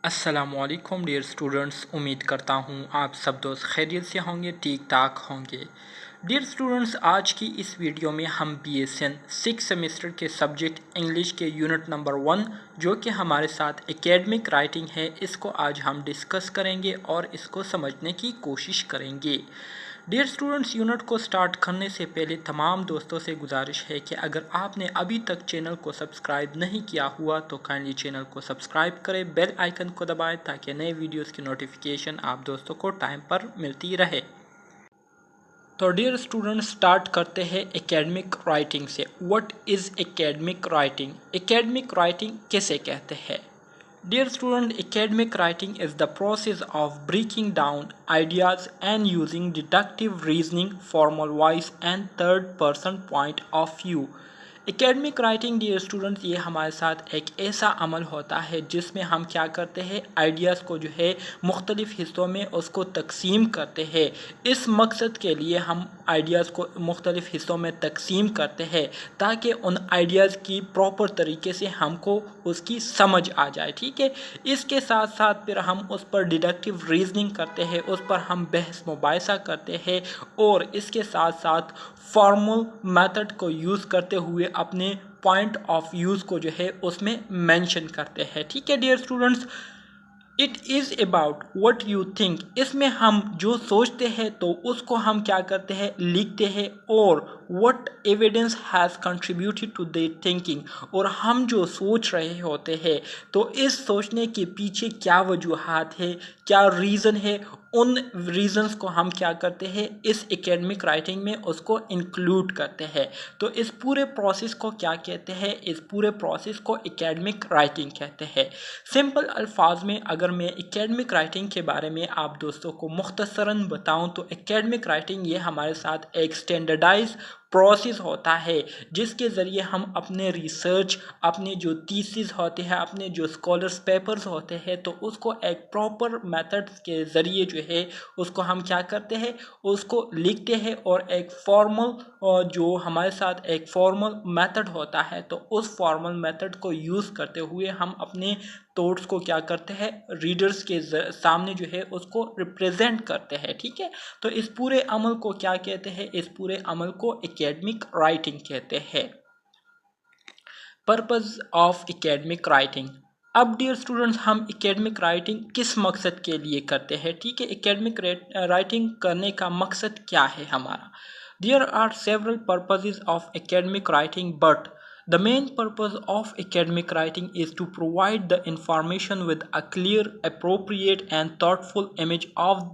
अस्सलामुअलैकुम dear students, उम्मीद करता हूँ आप सब दोस्त खैरियत से होंगे, ठीक ठाक होंगे। डियर स्टूडेंट्स, आज की इस वीडियो में हम BSN 6 सेमेस्टर के सब्जेक्ट इंग्लिश के यूनिट नंबर 1 जो कि हमारे साथ एकेडमिक राइटिंग है, इसको आज हम डिस्कस करेंगे और इसको समझने की कोशिश करेंगे। डियर स्टूडेंट्स, यूनिट को स्टार्ट करने से पहले तमाम दोस्तों से गुजारिश है कि अगर आपने अभी तक चैनल को सब्सक्राइब नहीं किया हुआ तो काइंडली चैनल को सब्सक्राइब करें, बेल आइकन को दबाएं ताकि नए वीडियोस की नोटिफिकेशन आप दोस्तों को टाइम पर मिलती रहे। तो डियर स्टूडेंट्स, स्टार्ट करते हैं एकेडमिक राइटिंग से। What is academic writing? Academic writing किसे कहते हैं? Dear student, academic writing is the process of breaking down ideas and using deductive reasoning, formal voice and third person point of view. Academic writing dear students, ये हमारे साथ एक ऐसा अमल होता है जिसमें हम क्या करते हैं, आइडियाज़ को जो है मुख्तलिफ़ हिस्सों में उसको तकसीम करते हैं। इस मकसद के लिए हम आइडियाज़ को मुख्तलिफ़ हिस्सों में तकसीम करते हैं ताकि उन आइडियाज़ की प्रॉपर तरीके से हमको उसकी समझ आ जाए। ठीक है, इसके साथ साथ फिर हम उस पर डिडक्टिव रीजनिंग करते हैं, उस पर हम बहस मुबाहिसा करते हैं और इसके साथ साथ फॉर्मल मेथड को यूज़ करते हुए अपने पॉइंट ऑफ व्यूज़ को जो है उसमें मेंशन करते हैं। ठीक है dear students, it is about what you think. इसमें हम जो सोचते हैं तो उसको हम क्या करते हैं, लिखते हैं और what evidence has contributed to the thinking. और हम जो सोच रहे होते हैं तो इस सोचने के पीछे क्या वजूहात है, क्या रीज़न है, उन रीजंस को हम क्या करते हैं इस एकेडमिक राइटिंग में उसको इंक्लूड करते हैं। तो इस पूरे प्रोसेस को क्या कहते हैं, इस पूरे प्रोसेस को एकेडमिक राइटिंग कहते हैं। सिंपल अल्फाज में अगर मैं एकेडमिक राइटिंग के बारे में आप दोस्तों को मुख्तसरन बताऊं तो एकेडमिक राइटिंग ये हमारे साथ एक स्टैंडर्डाइज प्रोसेस होता है जिसके ज़रिए हम अपने रिसर्च, अपने जो थीसिस होते हैं, अपने जो स्कॉलर्स पेपर्स होते हैं तो उसको एक प्रॉपर मेथड के ज़रिए जो है उसको हम क्या करते हैं, उसको लिखते हैं और एक फॉर्मल जो हमारे साथ एक फॉर्मल मेथड होता है तो उस फॉर्मल मेथड को यूज़ करते हुए हम अपने थॉट्स को क्या करते हैं, रीडर्स के सामने जो है उसको रिप्रेजेंट करते हैं। ठीक है, तो इस पूरे अमल को क्या कहते हैं, इस पूरे अमल को एकेडमिक राइटिंग कहते हैं। Purpose of academic writing. अब डियर स्टूडेंट्स, हम एकेडमिक राइटिंग किस मकसद के लिए करते हैं? ठीक है, एकेडमिक राइटिंग करने का मकसद क्या है हमारा? There are several purposes of academic writing but the main purpose of academic writing is to provide the information with a clear, appropriate and thoughtful image of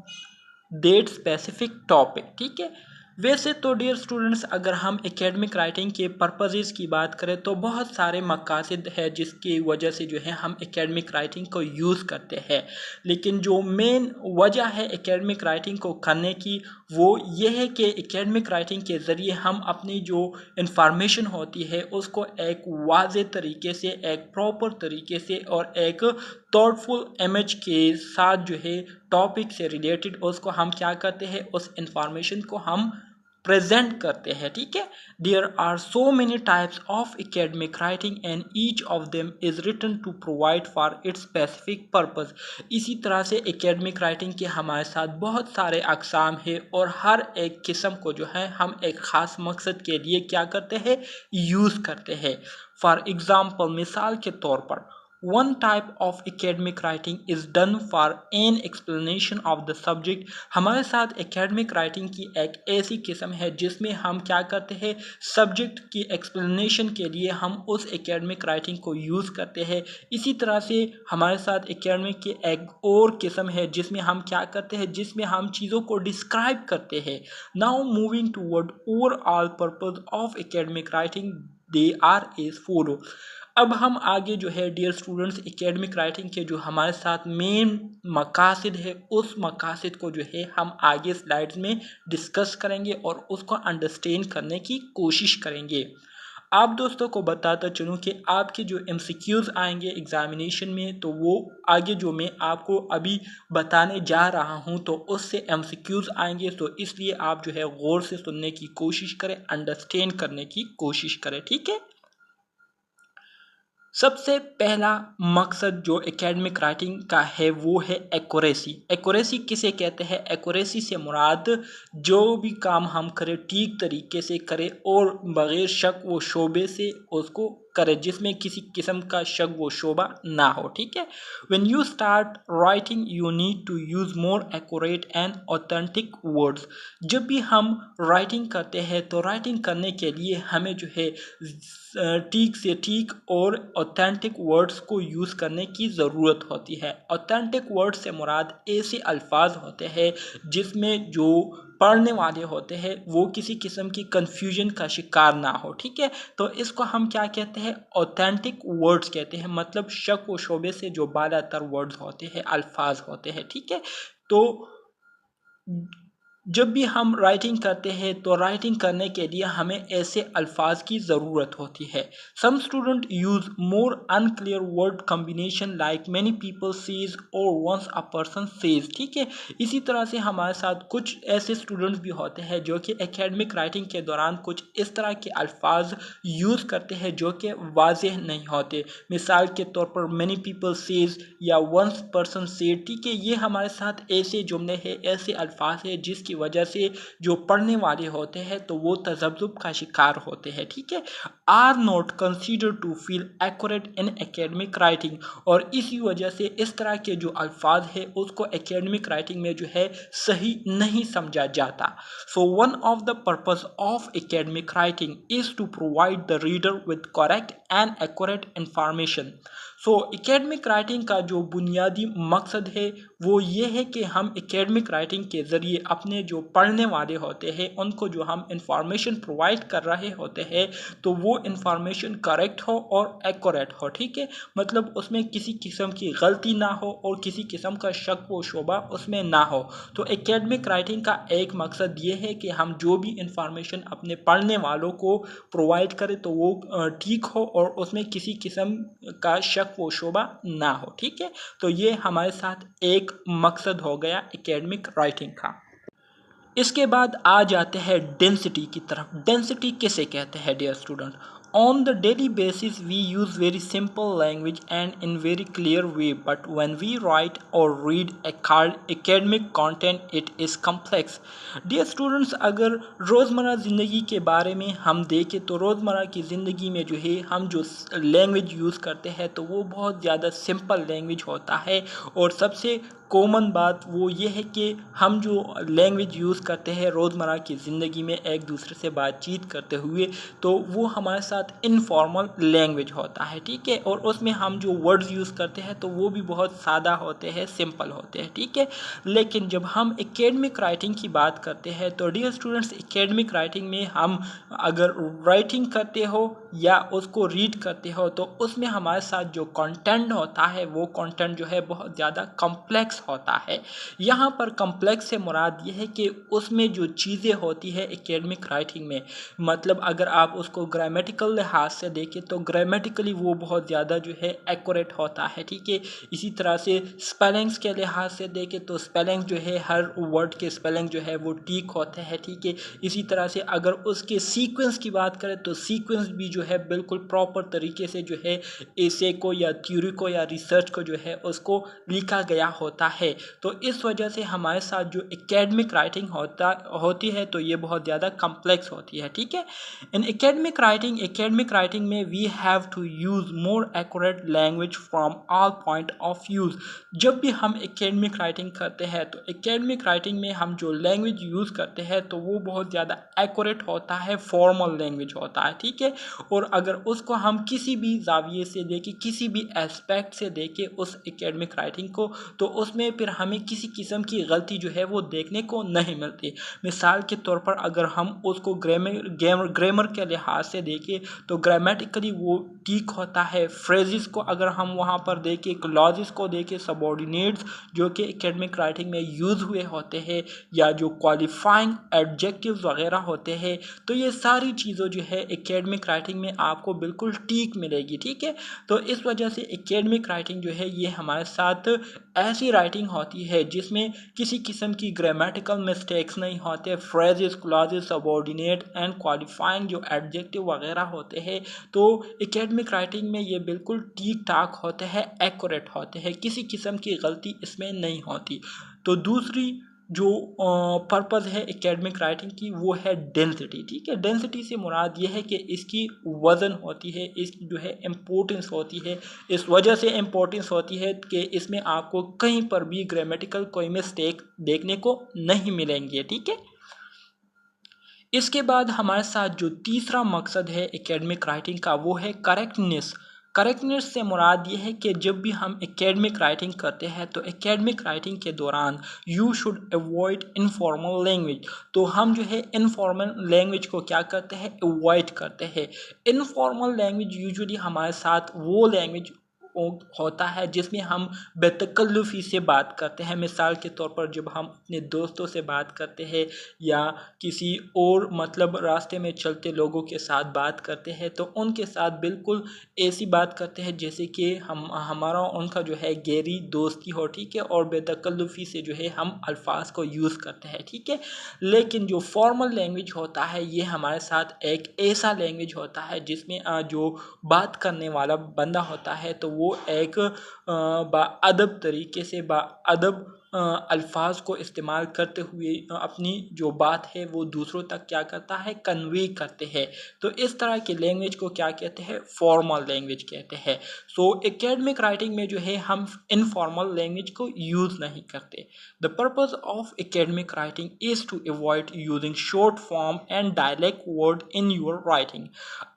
that specific topic। ठीक है, वैसे तो डियर स्टूडेंट्स अगर हम academic writing के purposes की बात करें तो बहुत सारे मकासद है जिसकी वजह से जो है हम एकेडमिक राइटिंग को यूज़ करते हैं, लेकिन जो मेन वजह है एकेडमिक राइटिंग को करने की वो ये है कि एकेडमिक राइटिंग के ज़रिए हम अपनी जो इंफॉर्मेशन होती है उसको एक वाज़ेह तरीके से, एक प्रॉपर तरीके से और एक थॉटफुल इमेज के साथ जो है टॉपिक से रिलेटेड उसको हम क्या करते हैं, उस इंफॉर्मेशन को हम प्रेजेंट करते हैं। ठीक है, there are so many types of academic writing and each of them is written to provide for its specific purpose. इसी तरह से एकेडमिक राइटिंग के हमारे साथ बहुत सारे अकसाम है और हर एक किस्म को जो है हम एक ख़ास मकसद के लिए क्या करते हैं, यूज़ करते हैं। फॉर एग्ज़ाम्पल, मिसाल के तौर पर one type of academic writing is done for an explanation of the subject। हमारे साथ academic writing की एक ऐसी किस्म है जिसमें हम क्या करते हैं, सब्जेक्ट की explanation के लिए हम उस academic writing को यूज़ करते हैं। इसी तरह से हमारे साथ academic की एक और किस्म है जिसमें हम क्या करते हैं, जिसमें हम चीज़ों को डिस्क्राइब करते हैं। Now moving toward overall purpose of academic writing, they are as follow। अब हम आगे जो है डियर स्टूडेंट्स एकेडमिक राइटिंग के जो हमारे साथ मेन मकासद है उस मकासद को जो है हम आगे स्लाइड्स में डिस्कस करेंगे और उसको अंडरस्टैंड करने की कोशिश करेंगे। आप दोस्तों को बताता चलूँ कि आपके जो MCQs आएंगे एग्जामिनेशन में तो वो आगे जो मैं आपको अभी बताने जा रहा हूँ तो उससे MCQs आएंगे, तो इसलिए आप जो है गौर से सुनने की कोशिश करें, अंडरस्टैंड करने की कोशिश करें। ठीक है, सबसे पहला मकसद जो एकेडमिक राइटिंग का है वो है एक्यूरेसी। एक्यूरेसी किसे कहते हैं? एक्यूरेसी से मुराद जो भी काम हम करें ठीक तरीके से करें और बगैर शक व शोबे से उसको करें, जिसमें किसी किस्म का शक व शोबा ना हो। ठीक है। When you start writing you need to use more accurate and authentic words. जब भी हम राइटिंग करते हैं तो राइटिंग करने के लिए हमें जो है ठीक से ठीक और ऑथेंटिक वर्ड्स को यूज़ करने की ज़रूरत होती है। ऑथेंटिक वर्ड्स से मुराद ऐसे अल्फाज होते हैं जिसमें जो पढ़ने वाले होते हैं वो किसी किस्म की कंफ्यूजन का शिकार ना हो। ठीक है। तो इसको हम क्या कहते हैं? ऑथेंटिक वर्ड्स कहते हैं। मतलब शक व शोबे से जो बालातर वर्ड्स होते हैं, अल्फाज होते हैं। ठीक है। तो जब भी हम राइटिंग करते हैं तो राइटिंग करने के लिए हमें ऐसे अल्फाज की ज़रूरत होती है। Some student use more unclear word combination like many people says और वंस अ पर्सन सेज। ठीक है। इसी तरह से हमारे साथ कुछ ऐसे स्टूडेंट्स भी होते हैं जो कि एकेडमिक राइटिंग के दौरान कुछ इस तरह के अल्फाज यूज़ करते हैं जो कि वाज़ेह नहीं होते। मिसाल के तौर पर मैनी पीपल सेज या वंस पर्सन सेड। ठीक है। ये हमारे साथ ऐसे जुमले हैं, ऐसे अल्फाज हैं जिसकी वजह से जो पढ़ने वाले होते हैं तो वो तज़ब्ज़ुब का शिकार होते हैं। ठीक है। Are not consider to feel accurate in academic writing. और इसी वजह से इस तरह के जो अल्फाज है उसको एकेडमिक राइटिंग में जो है सही नहीं समझा जाता। So one of the purpose of academic writing is to provide the reader with correct and accurate information. So academic writing का जो बुनियादी मकसद है वो ये है कि हम एकेडमिक राइटिंग के ज़रिए अपने जो पढ़ने वाले होते हैं उनको जो हम इंफॉर्मेशन प्रोवाइड कर रहे होते हैं तो वो इंफॉर्मेशन करेक्ट हो और एक्यूरेट हो। ठीक है। मतलब उसमें किसी किस्म की गलती ना हो और किसी किस्म का शक व शोबा उसमें ना हो। तो एकेडमिक राइटिंग का एक मकसद ये है कि हम जो भी इंफॉर्मेशन अपने पढ़ने वालों को प्रोवाइड करें तो वो ठीक हो और उसमें किसी किस्म का शक व शोबा ना हो। ठीक है। तो ये हमारे साथ एक मकसद हो गया एकेडमिक राइटिंग का। इसके बाद आ जाते हैं डेंसिटी की तरफ। डेंसिटी किसे कहते हैं dear student? On the daily basis we use very simple language and in very clear way, but when we write or read academic content it is complex. Dear students, अगर रोज़मर्रा ज़िंदगी के बारे में हम देखें तो रोज़मर्रा की ज़िंदगी में जो है हम जो लैंग्वेज यूज़ करते हैं तो वो बहुत ज़्यादा सिंपल लैंग्वेज होता है। और सबसे कॉमन बात वो ये है कि हम जो लैंग्वेज यूज़ करते हैं रोज़मर्रा की ज़िंदगी में एक दूसरे से बातचीत करते हुए तो वो हमारे साथ इनफॉर्मल लैंग्वेज होता है। ठीक है। और उसमें हम जो वर्ड्स यूज़ करते हैं तो वो भी बहुत सादा होते हैं, सिंपल होते हैं। ठीक है। लेकिन जब हम एकेडमिक राइटिंग की बात करते हैं तो डियर स्टूडेंट्स, एकेडमिक राइटिंग में हम अगर राइटिंग करते हो या उसको रीड करते हो तो उसमें हमारे साथ जो कंटेंट होता है वो कंटेंट जो है बहुत ज़्यादा कॉम्प्लेक्स होता है। यहाँ पर कॉम्प्लेक्स से मुराद ये है कि उसमें जो चीज़ें होती है एकेडमिक राइटिंग में, मतलब अगर आप उसको ग्रामेटिकल लिहाज से देखें तो ग्रामेटिकली वो बहुत ज़्यादा जो है एक्यूरेट होता है। ठीक है। इसी तरह से स्पेलिंग्स के लिहाज से देखें तो स्पेलिंग जो है हर वर्ड के स्पेलिंग जो है वो ठीक होते हैं। ठीक है। इसी तरह से अगर उसके सीक्वेंस की बात करें तो सीक्वेंस भी जो है बिल्कुल प्रॉपर तरीके से जो है एसे को या थ्योरी को या रिसर्च को जो है उसको लिखा गया होता है। तो इस वजह से हमारे साथ जो एकेडमिक राइटिंग होती है तो ये बहुत ज़्यादा कम्प्लेक्स होती है। ठीक है। इन एकेडमिक राइटिंग में we have to use more accurate language from all point of views. जब भी हम एकेडमिक राइटिंग करते हैं तो एकेडमिक राइटिंग में हम जो लैंग्वेज यूज़ करते हैं तो वो बहुत ज़्यादा एक्यूरेट होता है, फॉर्मल लैंग्वेज होता है। ठीक है। और अगर उसको हम किसी भी जाविये से देखें, किसी भी एस्पेक्ट से देखें उस एकेडमिक राइटिंग को तो उसमें फिर हमें किसी किस्म की गलती जो है वो देखने को नहीं मिलती। मिसाल के तौर पर अगर हम उसको ग्रामर के लिहाज से देखें तो ग्रामेटिकली वो ठीक होता है। फ्रेजेस को अगर हम वहाँ पर देखें, क्लॉजेस को देखें, सबऑर्डिनेट्स जो कि एकेडमिक राइटिंग में यूज़ हुए होते हैं या जो क्वालिफाइंग एडजेक्टिव्स वगैरह होते हैं तो ये सारी चीज़ों जो है एकेडमिक राइटिंग में आपको बिल्कुल ठीक मिलेगी। ठीक है। तो इस वजह से एकेडमिक राइटिंग जो है ये हमारे साथ ऐसी राइटिंग होती है जिसमें किसी किस्म की ग्रामेटिकल मिस्टेक्स नहीं होते, phrases, clauses, subordinate and qualifying जो एडजेक्टिव वगैरह होते हैं, तो एकेडमिक राइटिंग में ये बिल्कुल ठीक ठाक होते हैं, एक्यूरेट होते हैं, किसी किस्म की गलती इसमें नहीं होती। तो दूसरी जो पर्पज़ है एकेडमिक राइटिंग की वो है डेंसिटी। ठीक है, डेंसिटी से मुराद ये है कि इसकी वज़न होती है, इसकी जो है इम्पोर्टेंस होती है। इस वजह से इम्पोर्टेंस होती है कि इसमें आपको कहीं पर भी ग्रामेटिकल कोई मिस्टेक देखने को नहीं मिलेंगे। ठीक है, इसके बाद हमारे साथ जो तीसरा मकसद है एकेडमिक राइटिंग का वो है करेक्टनेस। करेक्टनेस से मुराद ये है कि जब भी हम एकेडमिक राइटिंग करते हैं तो एकेडमिक राइटिंग के दौरान you should avoid informal language. तो हम जो है इनफॉर्मल लैंग्वेज को क्या करते हैं, अवॉइड करते हैं। इनफॉर्मल लैंग्वेज यूजुअली हमारे साथ वो लैंग्वेज होता है जिसमें हम बेतकल्लुफ़ी से बात करते हैं। मिसाल के तौर पर जब हम अपने दोस्तों से बात करते हैं या किसी और मतलब रास्ते में चलते लोगों के साथ बात करते हैं तो उनके साथ बिल्कुल ऐसी बात करते हैं जैसे कि हमारा उनका जो है गहरी दोस्ती हो। ठीक है, और बेतकल्लुफ़ी से जो है हम अल्फाज को यूज़ करते हैं। ठीक है, लेकिन जो फॉर्मल लैंग्वेज होता है ये हमारे साथ एक ऐसा लैंग्वेज होता है जिसमें जो बात करने वाला बंदा होता है तो वो एक बाअदब तरीके से बाअदब अल्फाज को इस्तेमाल करते हुए अपनी जो बात है वो दूसरों तक क्या करता है, कन्वे करते हैं। तो इस तरह की लैंग्वेज को क्या कहते हैं, फॉर्मल लैंग्वेज कहते हैं। सो एकेडमिक राइटिंग में जो है हम इनफॉर्मल लैंग्वेज को यूज़ नहीं करते। The purpose of academic writing is to avoid using short form and dialect word in your writing.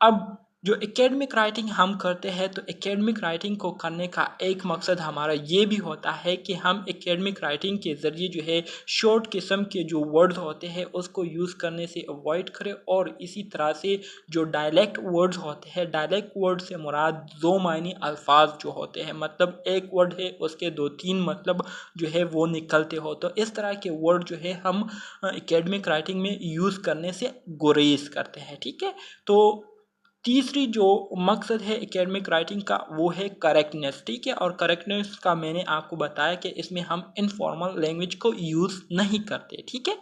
अब जो एकेडमिक राइटिंग हम करते हैं तो एकेडमिक राइटिंग को करने का एक मकसद हमारा ये भी होता है कि हम एकेडमिक राइटिंग के ज़रिए जो है शॉर्ट किस्म के जो वर्ड्स होते हैं उसको यूज़ करने से अवॉइड करें, और इसी तरह से जो डायलेक्ट वर्ड्स होते हैं, डायलेक्ट वर्ड से मुराद दो मायनी अल्फाज जो होते हैं, मतलब एक वर्ड है उसके दो तीन मतलब जो है वो निकलते हो, तो इस तरह के वर्ड जो है हम एकेडमिक राइटिंग में यूज़ करने से गुरेज करते हैं। ठीक है, तो तीसरी जो मकसद है एकेडमिक राइटिंग का वो है करेक्टनेस। ठीक है, और करेक्टनेस का मैंने आपको बताया कि इसमें हम इनफॉर्मल लैंग्वेज को यूज़ नहीं करते। ठीक है,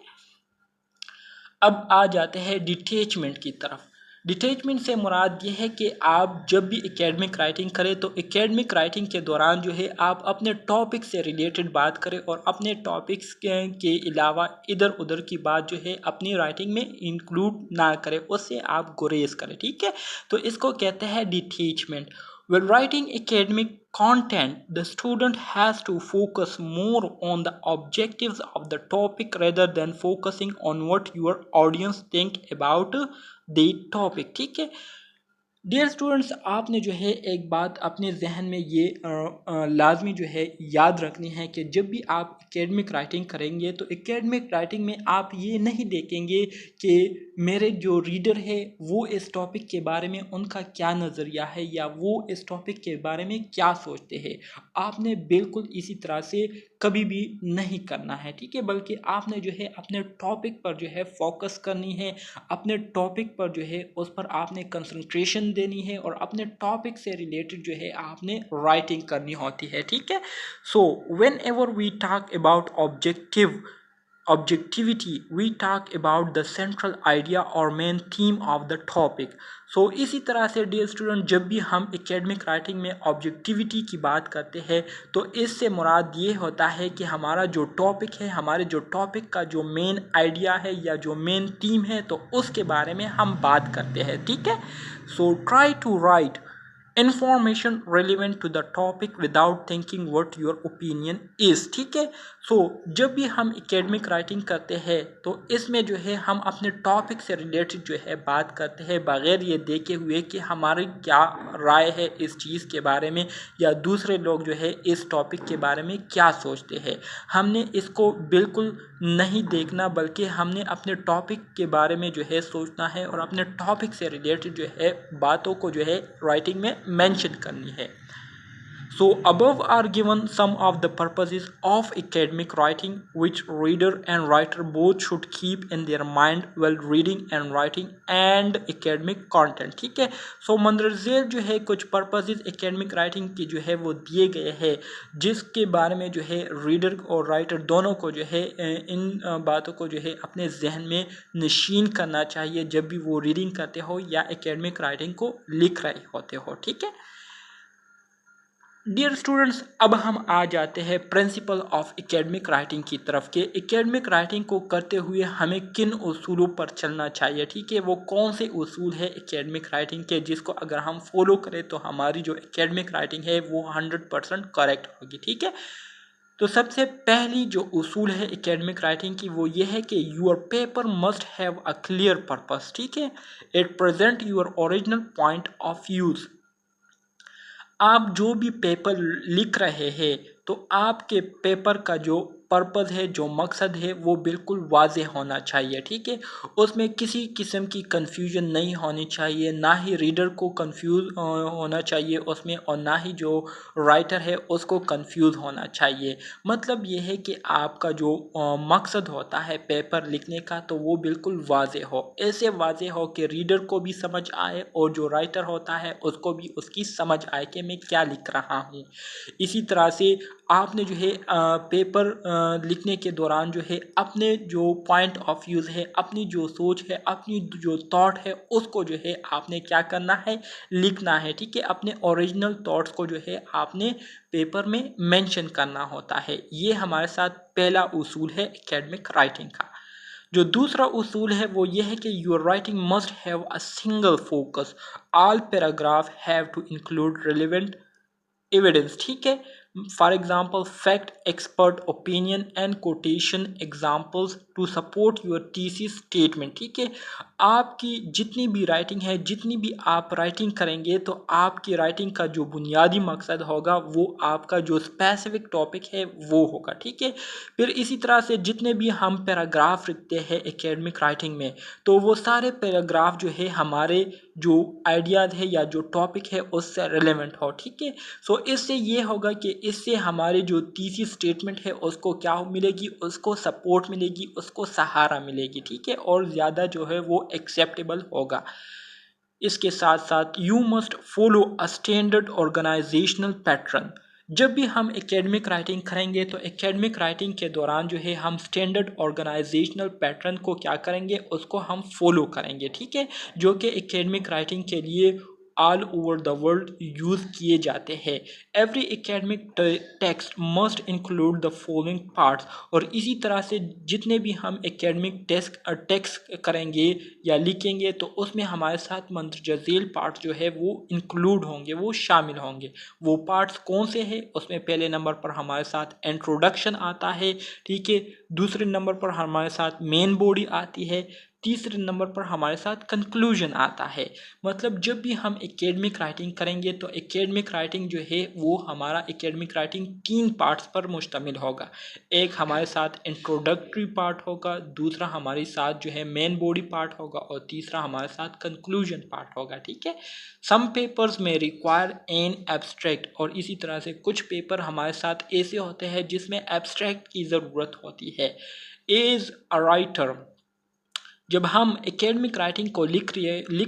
अब आ जाते हैं डिटैचमेंट की तरफ। डिटैचमेंट से मुराद ये है कि आप जब भी एकेडमिक राइटिंग करें तो एकेडमिक राइटिंग के दौरान जो है आप अपने टॉपिक से रिलेटेड बात करें और अपने टॉपिक्स के अलावा इधर उधर की बात जो है अपनी राइटिंग में इंक्लूड ना करें, उससे आप गुरेज करें। ठीक है, तो इसको कहते हैं detachment. When writing academic content, the student has to focus more on the objectives of the topic rather than focusing on what your audience think about the topic. ठीक है, डियर स्टूडेंट्स, आपने जो है एक बात अपने जहन में ये लाजमी जो है याद रखनी है कि जब भी आप एकेडमिक राइटिंग करेंगे तो एकेडमिक राइटिंग में आप ये नहीं देखेंगे कि मेरे जो रीडर है वो इस टॉपिक के बारे में उनका क्या नज़रिया है या वो इस टॉपिक के बारे में क्या सोचते हैं। आपने बिल्कुल इसी तरह से कभी भी नहीं करना है। ठीक है, बल्कि आपने जो है अपने टॉपिक पर जो है फोकस करनी है, अपने टॉपिक पर जो है उस पर आपने कंसंट्रेशन देनी है और अपने टॉपिक से रिलेटेड जो है आपने राइटिंग करनी होती है। ठीक है, so whenever we talk about objectivity, we talk about the central idea or main theme of the topic. सो इसी तरह से डियर स्टूडेंट, जब भी हम एकेडमिक राइटिंग में ऑब्जेक्टिविटी की बात करते हैं तो इससे मुराद ये होता है कि हमारा जो टॉपिक है, हमारे जो टॉपिक का जो मेन आइडिया है या जो मेन थीम है तो उसके बारे में हम बात करते हैं। ठीक है, so try to write information relevant to the topic without thinking what your opinion is. ठीक है, सो जब भी हम एकेडमिक राइटिंग करते हैं तो इसमें जो है हम अपने टॉपिक से रिलेटेड जो है बात करते हैं बगैर ये देखे हुए कि हमारी क्या राय है इस चीज़ के बारे में या दूसरे लोग जो है इस टॉपिक के बारे में क्या सोचते हैं। हमने इसको बिल्कुल नहीं देखना, बल्कि हमने अपने टॉपिक के बारे में जो है सोचना है और अपने टॉपिक से रिलेटेड जो है बातों को जो है राइटिंग में मेंशन करनी है। So above are given some of the purposes of academic writing which reader and writer both should keep in their mind while reading and writing and academic content. ठीक है, सो मंदरजेल जो है कुछ पर्पसेस एकेडमिक राइटिंग के जो है वो दिए गए हैं जिसके बारे में जो है रीडर और राइटर दोनों को जो है इन बातों को जो है अपने जहन में नशीन करना चाहिए जब भी वो रीडिंग करते हो या एकेडमिक राइटिंग को लिख रहे होते हो। ठीक है डियर स्टूडेंट्स, अब हम आ जाते हैं प्रिंसिपल ऑफ एकेडमिक राइटिंग की तरफ के एकेडमिक राइटिंग को करते हुए हमें किन उसूलों पर चलना चाहिए। ठीक है, वो कौन से उसूल है एकेडमिक राइटिंग के जिसको अगर हम फॉलो करें तो हमारी जो एकेडमिक राइटिंग है वो 100% करेक्ट होगी। ठीक है, तो सबसे पहली जो उसूल है एकेडमिक राइटिंग की वो ये है कि your paper must have a clear purpose. ठीक है, it present your original point of views. आप जो भी पेपर लिख रहे हैं तो आपके पेपर का जो पर्पस है जो मकसद है वो बिल्कुल वाज़ेह होना चाहिए। ठीक है, उसमें किसी किस्म की कंफ्यूजन नहीं होनी चाहिए, ना ही रीडर को कंफ्यूज होना चाहिए उसमें और ना ही जो राइटर है उसको कंफ्यूज होना चाहिए। मतलब ये है कि आपका जो मकसद होता है पेपर लिखने का तो वो बिल्कुल वाज़ेह हो, ऐसे वाज़ेह हो कि रीडर को भी समझ आए और जो राइटर होता है उसको भी उसकी समझ आए कि मैं क्या लिख रहा हूँ। इसी तरह से आपने जो है पेपर लिखने के दौरान जो है अपने जो पॉइंट ऑफ व्यूज़ है, अपनी जो सोच है, अपनी जो थॉट है उसको जो है आपने क्या करना है, लिखना है। ठीक है, अपने ओरिजिनल थॉट्स को जो है आपने पेपर में मेंशन करना होता है। ये हमारे साथ पहला उसूल है एकेडमिक राइटिंग का। जो दूसरा उसूल है वो ये है कि your writing must have a single focus, all paragraph have to include relevant evidence. ठीक है, for example fact, expert opinion and quotation examples to support your thesis statement. ठीक है, आपकी जितनी भी राइटिंग है, जितनी भी आप राइटिंग करेंगे तो आपकी राइटिंग का जो बुनियादी मकसद होगा वो आपका जो स्पेसिफिक टॉपिक है वो होगा। ठीक है, फिर इसी तरह से जितने भी हम पैराग्राफ लिखते हैं एकेडमिक राइटिंग में तो वो सारे पैराग्राफ जो है हमारे जो आइडियाज़ है या जो टॉपिक है उससे रिलेवेंट हो। ठीक है, सो इससे ये होगा कि इससे हमारे जो तीसरी स्टेटमेंट है उसको क्या मिलेगी, उसको सपोर्ट मिलेगी, उसको सहारा मिलेगी। ठीक है, और ज़्यादा जो है वो एक्सेप्टेबल होगा। इसके साथ साथ you must follow a standard organisational pattern. जब भी हम एकेडमिक राइटिंग करेंगे तो एकेडमिक राइटिंग के दौरान जो है हम स्टैंडर्ड ऑर्गेनाइजेशनल पैटर्न को क्या करेंगे, उसको हम फॉलो करेंगे। ठीक है, जो कि एकेडमिक राइटिंग के लिए all over the world use किए जाते हैं। Every academic text must include the following parts. और इसी तरह से जितने भी हम एकेडमिक टेक्स्ट करेंगे या लिखेंगे तो उसमें हमारे साथ मंदरजा झेल पार्ट्स जो है वो इंक्लूड होंगे, वो शामिल होंगे। वो पार्ट्स कौन से हैं, उसमें पहले नंबर पर हमारे साथ इंट्रोडक्शन आता है। ठीक है, दूसरे नंबर पर हमारे साथ मेन बॉडी आती है, तीसरे नंबर पर हमारे साथ कंक्लूजन आता है। मतलब जब भी हम एकेडमिक राइटिंग करेंगे तो एकेडमिक राइटिंग जो है वो हमारा एकेडमिक राइटिंग 3 पार्ट्स पर मुश्तमिल होगा। एक हमारे साथ इंट्रोडक्टरी पार्ट होगा, दूसरा हमारे साथ जो है मेन बॉडी पार्ट होगा और तीसरा हमारे साथ कंक्लूजन पार्ट होगा। ठीक है, सम पेपर्स में रिक्वायर एन एब्स्ट्रैक्ट, और इसी तरह से कुछ पेपर हमारे साथ ऐसे होते हैं जिसमें एब्स्ट्रैक्ट की ज़रूरत होती है। एज अ राइटर, जब हम एकेडमिक राइटिंग को लिख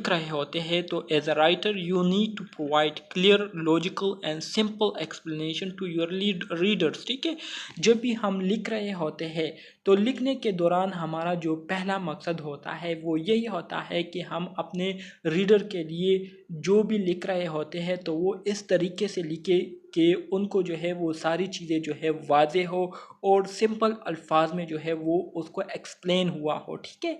रहे होते हैं तो as a writer you need to provide clear, logical and simple explanation to your readers. ठीक है, जब भी हम लिख रहे होते हैं तो लिखने के दौरान हमारा जो पहला मकसद होता है वो यही होता है कि हम अपने रीडर के लिए जो भी लिख रहे होते हैं तो वो इस तरीके से लिखे कि उनको जो है वो सारी चीज़ें जो है वाज़े हो और सिंपल अल्फाज में जो है वो उसको एक्सप्लेन हुआ हो। ठीक है,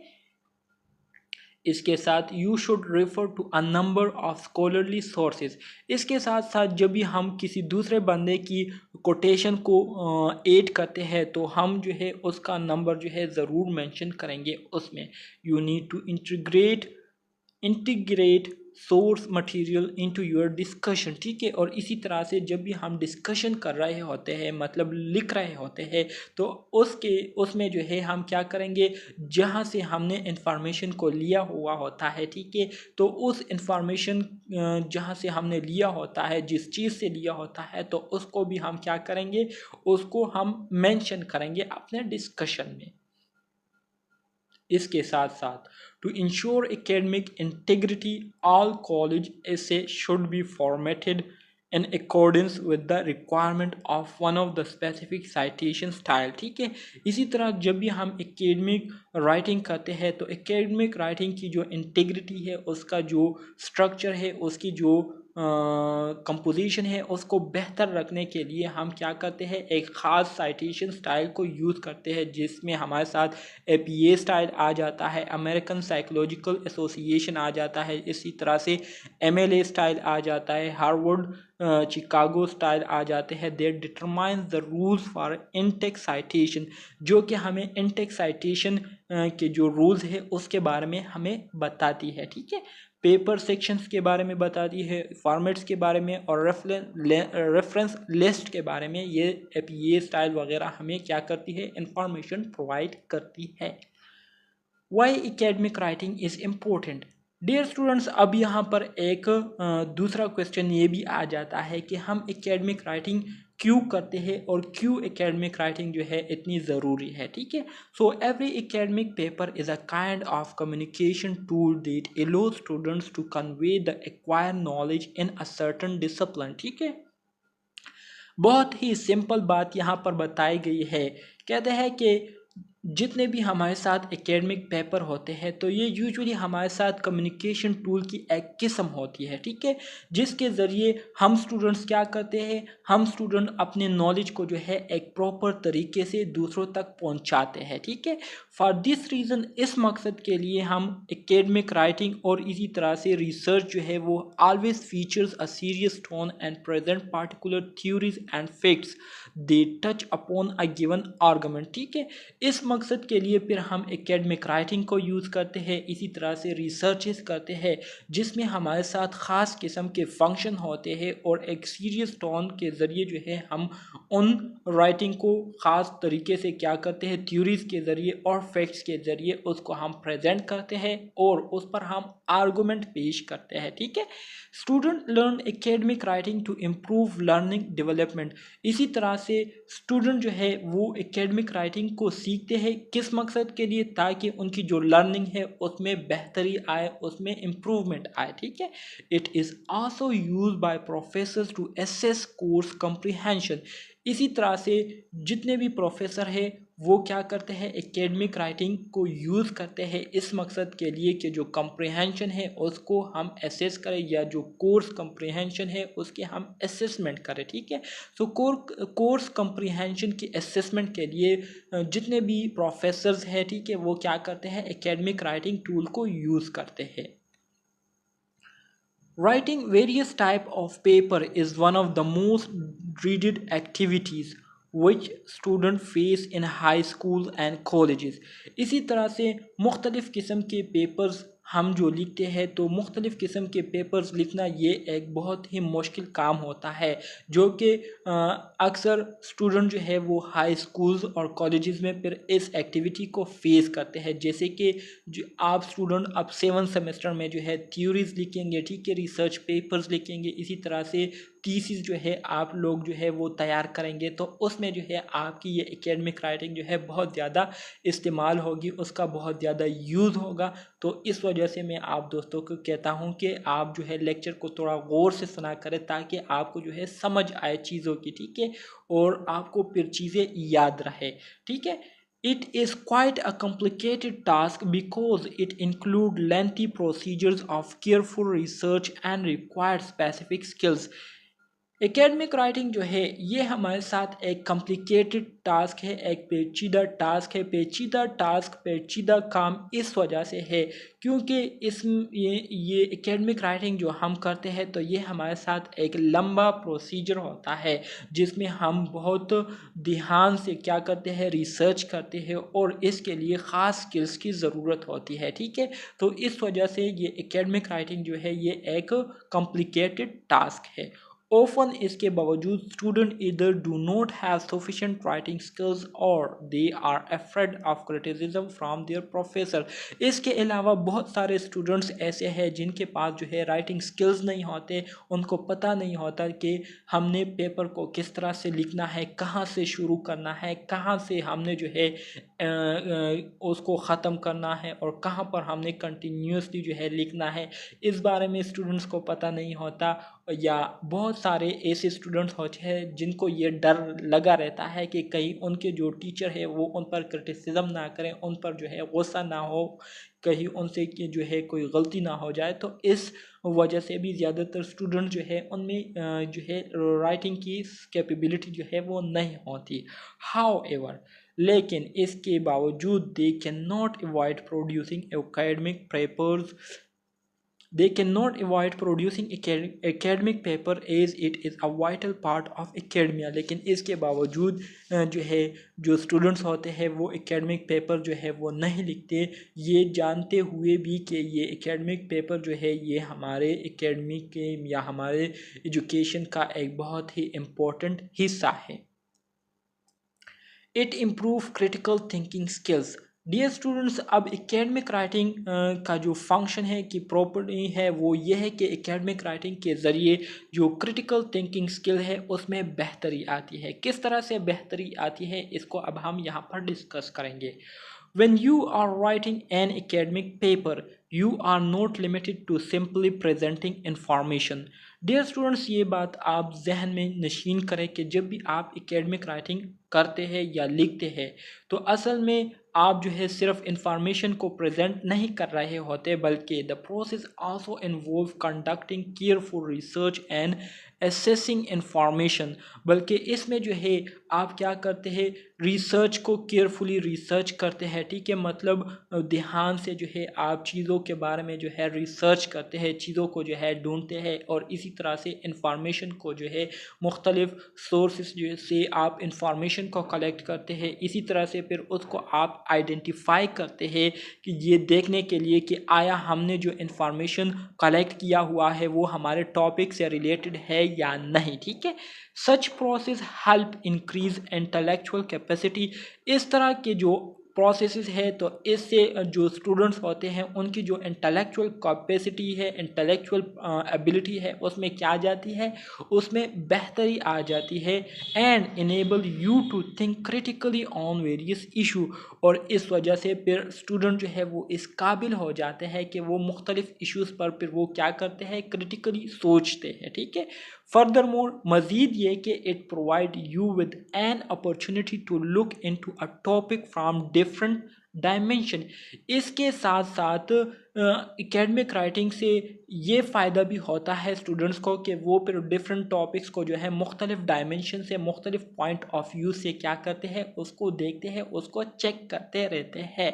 इसके साथ you should refer to a number of scholarly sources. इसके साथ साथ जब भी हम किसी दूसरे बंदे की कोटेशन को ऐड करते हैं तो हम जो है उसका नंबर जो है ज़रूर मेंशन करेंगे उसमें। You need to integrate source material into your discussion, ठीक है। और इसी तरह से जब भी हम डिस्कशन कर रहे होते हैं, मतलब लिख रहे होते हैं, तो उसमें जो है हम क्या करेंगे, जहाँ से हमने इंफॉर्मेशन को लिया हुआ होता है, ठीक है, तो उस इंफॉर्मेशन जहाँ से हमने लिया होता है, जिस चीज़ से लिया होता है, तो उसको भी हम क्या करेंगे, उसको हम मेंशन करेंगे अपने डिस्कशन में। इसके साथ साथ to ensure academic integrity all college essay should be formatted in accordance with the requirement of one of the specific citation style, ठीक है। इसी तरह जब भी हम एकेडमिक राइटिंग करते हैं, तो एकेडमिक राइटिंग की जो इंटेग्रिटी है, उसका जो स्ट्रक्चर है, उसकी जो कंपोजिशन है, उसको बेहतर रखने के लिए हम क्या करते हैं, एक ख़ास साइटेशन स्टाइल को यूज़ करते हैं, जिसमें हमारे साथ APA स्टाइल आ जाता है, अमेरिकन साइकोलॉजिकल एसोसिएशन आ जाता है, इसी तरह से MLA स्टाइल आ जाता है, हार्वर्ड चिकागो स्टाइल आ जाते हैं। They determine the rules for intake citation, जो कि हमें इनटेक साइटेशन के जो रूल्स है उसके बारे में हमें बताती है, ठीक है। पेपर सेक्शंस के बारे में बताती है, फॉर्मेट्स के बारे में, और रेफरेंस लिस्ट के बारे में। ये APA स्टाइल वगैरह हमें क्या करती है, इंफॉर्मेशन प्रोवाइड करती है। Why academic writing is important dear students. अब यहाँ पर एक दूसरा क्वेश्चन ये भी आ जाता है कि हम एकेडमिक राइटिंग क्यों करते हैं और क्यों एकेडमिक राइटिंग जो है इतनी ज़रूरी है, ठीक है। So every academic paper is a kind of communication tool that allow students to convey the acquire knowledge in a certain discipline, ठीक है। बहुत ही सिंपल बात यहाँ पर बताई गई है। कहते हैं कि जितने भी हमारे साथ एकेडमिक पेपर होते हैं, तो ये यूजुअली हमारे साथ कम्युनिकेशन टूल की एक किस्म होती है, ठीक है, जिसके ज़रिए हम स्टूडेंट्स क्या करते हैं, हम स्टूडेंट अपने नॉलेज को जो है एक प्रॉपर तरीके से दूसरों तक पहुंचाते हैं, ठीक है। फॉर दिस रीज़न, इस मकसद के लिए हम एकेडमिक राइटिंग और इसी तरह से रिसर्च जो है वो always features a serious tone and present particular theories and facts they touch upon a given argument, ठीक है। इस मकसद के लिए फिर हम एकेडमिक राइटिंग को यूज़ करते हैं, इसी तरह से रिसर्चेस करते हैं, जिसमें हमारे साथ ख़ास किस्म के फंक्शन होते हैं, और एक सीरियस टोन के ज़रिए जो है हम उन राइटिंग को ख़ास तरीके से क्या करते हैं, थ्योरीज़ के ज़रिए और फैक्ट्स के ज़रिए उसको हम प्रेजेंट करते हैं और उस पर हम आर्गूमेंट पेश करते हैं, ठीक है। Student learn academic writing to improve learning development. इसी तरह से स्टूडेंट जो है वो एकेडमिक राइटिंग को सीखते हैं किस मकसद के लिए, ताकि उनकी जो लर्निंग है उसमें बेहतरी आए, उसमें इम्प्रूवमेंट आए, ठीक है। It is also use by professors to assess course comprehension. इसी तरह से जितने भी प्रोफेसर हैं वो क्या करते हैं, एकेडमिक राइटिंग को यूज़ करते हैं इस मकसद के लिए कि जो कम्प्रीहेंशन है उसको हम एसेस करें, या जो कोर्स कम्प्रीहेंशन है उसके हम असेसमेंट करें, ठीक है। सो कोर्स कम्प्रीहेंशन की असेसमेंट के लिए जितने भी प्रोफेसर्स हैं, ठीक है, वो क्या करते हैं, एकेडमिक राइटिंग टूल को यूज़ करते हैं। Writing various type of paper is one of the most dreaded activities which students face in high school and colleges। इसी तरह से मुख्तलिफ़ किस्म के पेपर्स हम जो लिखते हैं, तो मुख्तलिफ़ किस्म के पेपर्स लिखना ये एक बहुत ही मुश्किल काम होता है, जो कि अक्सर स्टूडेंट जो है वो हाई स्कूल्स और कॉलेजेस में फिर इस एक्टिविटी को फेस करते हैं। जैसे कि जो आप स्टूडेंट अब 7 सेमेस्टर में जो है थ्योरीज लिखेंगे, ठीक है, रिसर्च पेपर्स लिखेंगे, इसी तरह से थीसिस जो है आप लोग जो है वो तैयार करेंगे, तो उसमें जो है आपकी ये एकेडमिक राइटिंग जो है बहुत ज़्यादा इस्तेमाल होगी, उसका बहुत ज़्यादा यूज़ होगा। तो इस वजह से मैं आप दोस्तों को कहता हूँ कि आप जो है लेक्चर को थोड़ा गौर से सुना करें, ताकि आपको जो है समझ आए चीज़ों की, ठीक है, और आपको फिर चीज़ें याद रहे, ठीक है। It is quite a complicated task because it includes lengthy procedures of careful research and requires specific skills। Academic writing जो है ये हमारे साथ एक कॉम्प्लिकेटेड टास्क है, एक पेचीदा टास्क है। पेचीदा टास्क, पेचीदा काम इस वजह से है क्योंकि ये एकेडमिक राइटिंग जो हम करते हैं तो ये हमारे साथ एक लंबा प्रोसीजर होता है जिसमें हम बहुत ध्यान से क्या करते हैं, रिसर्च करते हैं और इसके लिए ख़ास स्किल्स की ज़रूरत होती है। ठीक है, तो इस वजह से ये एकेडमिक राइटिंग जो है ये एक कॉम्प्लिकेटेड टास्क है। Often इसके बावजूद student either do not have sufficient writing skills or they are afraid of criticism from their professor। इसके अलावा बहुत सारे students ऐसे हैं जिनके पास जो है writing skills नहीं होते, उनको पता नहीं होता कि हमने पेपर को किस तरह से लिखना है, कहाँ से शुरू करना है, कहाँ से हमने जो है उसको ख़त्म करना है और कहाँ पर हमने कंटिन्यूसली जो है लिखना है। इस बारे में स्टूडेंट्स को पता नहीं होता या बहुत सारे ऐसे स्टूडेंट्स होते हैं जिनको ये डर लगा रहता है कि कहीं उनके जो टीचर है वो उन पर क्रिटिसिज्म ना करें, उन पर जो है गुस्सा ना हो, कहीं उनसे कि जो है कोई गलती ना हो जाए। तो इस वजह से भी ज़्यादातर स्टूडेंट जो है उनमें जो है राइटिंग की कैपेबिलिटी जो है वो नहीं होती। हाउएवर लेकिन इसके बावजूद they can not avoid producing academic papers, they cannot avoid producing academic paper as it is a vital part of academia। लेकिन इसके बावजूद जो है जो स्टूडेंट्स होते हैं वो एकेडमिक पेपर जो है वो नहीं लिखते, ये जानते हुए भी कि ये एकेडमिक पेपर जो है ये हमारे एकेडमिक के या हमारे एजुकेशन का एक बहुत ही इम्पोर्टेंट हिस्सा है। It improve critical thinking skills. Dear students, अब एकेडमिक राइटिंग का जो फंक्शन है कि प्रॉपर्टी है वो ये है कि एकेडमिक राइटिंग के ज़रिए जो क्रिटिकल थिंकिंग स्किल है उसमें बेहतरी आती है। किस तरह से बेहतरी आती है इसको अब हम यहाँ पर डिस्कस करेंगे। When you are writing an academic paper, you are not limited to simply presenting information। Dear students, ये बात आप जहन में नशीन करें कि जब भी आप एकेडमिक राइटिंग करते हैं या लिखते हैं तो असल में आप जो है सिर्फ इंफॉर्मेशन को प्रेजेंट नहीं कर रहे होते, बल्कि the process also involve conducting careful research and assessing information. बल्कि इसमें जो है आप क्या करते हैं, रिसर्च को केयरफुली रिसर्च करते हैं। ठीक है, मतलब ध्यान से जो है आप चीज़ों के बारे में जो है रिसर्च करते हैं, चीज़ों को जो है ढूंढते हैं और इसी तरह से इंफॉर्मेशन को जो है मुख्तलिफ सोर्सेस से आप इंफॉर्मेशन को कलेक्ट करते हैं। इसी तरह से फिर उसको आप आइडेंटिफाई करते हैं कि ये देखने के लिए कि आया हमने जो इंफॉर्मेशन कलेक्ट किया हुआ है वो हमारे टॉपिक से रिलेटेड है या नहीं। ठीक है, सच process help increase intellectual capacity. इस तरह के जो प्रोसेसेस है तो इससे जो स्टूडेंट्स होते हैं उनकी जो इंटेलेक्चुअल कैपेसिटी है, इंटेलेक्चुअल एबिलिटी है उसमें क्या आ जाती है, उसमें बेहतरी आ जाती है। And enable you to think critically on various issue. और इस वजह से फिर स्टूडेंट जो है वो इस काबिल हो जाते हैं कि वो मुख्तलिफ इश्यूज़ पर फिर वो क्या करते हैं, क्रिटिकली सोचते हैं। ठीक है, फर्दर मोर मज़ीद ये कि it provide you with an opportunity to look into a topic from different dimension. इसके साथ साथ एकेडमिक राइटिंग से ये फ़ायदा भी होता है स्टूडेंट्स को कि वो फिर डिफरेंट टॉपिक्स को जो है मुख्तलिफ डायमेंशन से, मुख्तलिफ पॉइंट ऑफ व्यू से क्या करते हैं, उसको देखते हैं, उसको चेक करते रहते हैं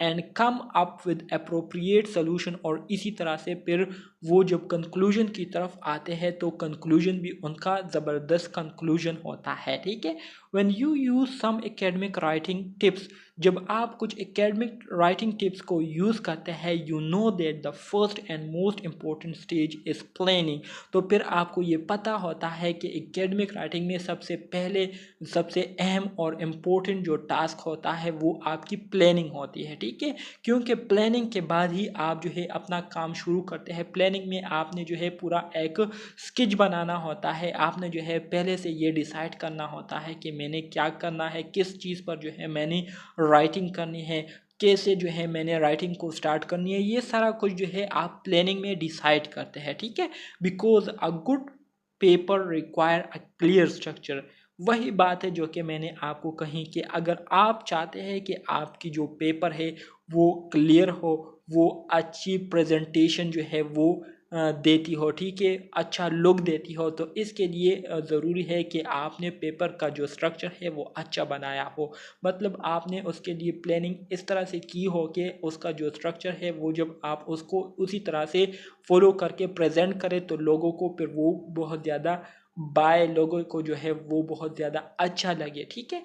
and come up with appropriate solution. और इसी तरह से फिर वो जब कंक्लूजन की तरफ आते हैं तो कंक्लूजन भी उनका ज़बरदस्त कंक्लूजन होता है। ठीक है, when you use some academic writing tips, जब आप कुछ एकेडमिक राइटिंग टिप्स को यूज़ करते हैं, you know that the first and most important stage is planning. तो फिर आपको ये पता होता है कि एकेडमिक राइटिंग में सबसे पहले सबसे अहम और इम्पोर्टेंट जो टास्क होता है वो आपकी प्लानिंग होती है। ठीक है, क्योंकि प्लानिंग के बाद ही आप जो है अपना काम शुरू करते हैं। प्लानिंग में आपने जो है पूरा एक स्केच बनाना होता है, आपने जो है पहले से ये डिसाइड करना होता है कि मैंने क्या करना है, किस चीज़ पर जो है मैंने राइटिंग करनी है, कैसे जो है मैंने राइटिंग को स्टार्ट करनी है, ये सारा कुछ जो है आप प्लानिंग में डिसाइड करते हैं। ठीक है, because a good paper require a clear structure. वही बात है जो कि मैंने आपको कही कि अगर आप चाहते हैं कि आपकी जो पेपर है वो क्लियर हो, वो अच्छी प्रेजेंटेशन जो है वो देती हो, ठीक है, अच्छा लुक देती हो। तो इसके लिए ज़रूरी है कि आपने पेपर का जो स्ट्रक्चर है वो अच्छा बनाया हो, मतलब आपने उसके लिए प्लानिंग इस तरह से की हो कि उसका जो स्ट्रक्चर है वो जब आप उसको उसी तरह से फॉलो करके प्रेजेंट करें तो लोगों को फिर वो बहुत ज़्यादा लोगों को जो है वो बहुत ज़्यादा अच्छा लगे, ठीक है।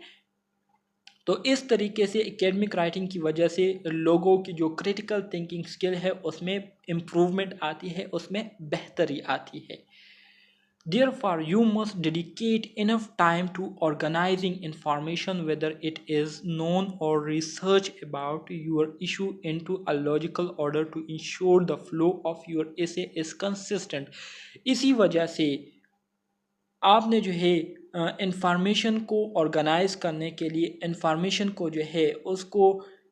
तो इस तरीके से एकेडमिक राइटिंग की वजह से लोगों की जो क्रिटिकल थिंकिंग स्किल है उसमें इम्प्रूवमेंट आती है, उसमें बेहतरी आती है। Therefore, you must dedicate enough time to organizing information, whether it is known or research about your issue, into a logical order to ensure the flow of your essay is consistent. इसी वजह से आपने जो है information को organise करने के लिए, इंफॉर्मेशन को जो है उसको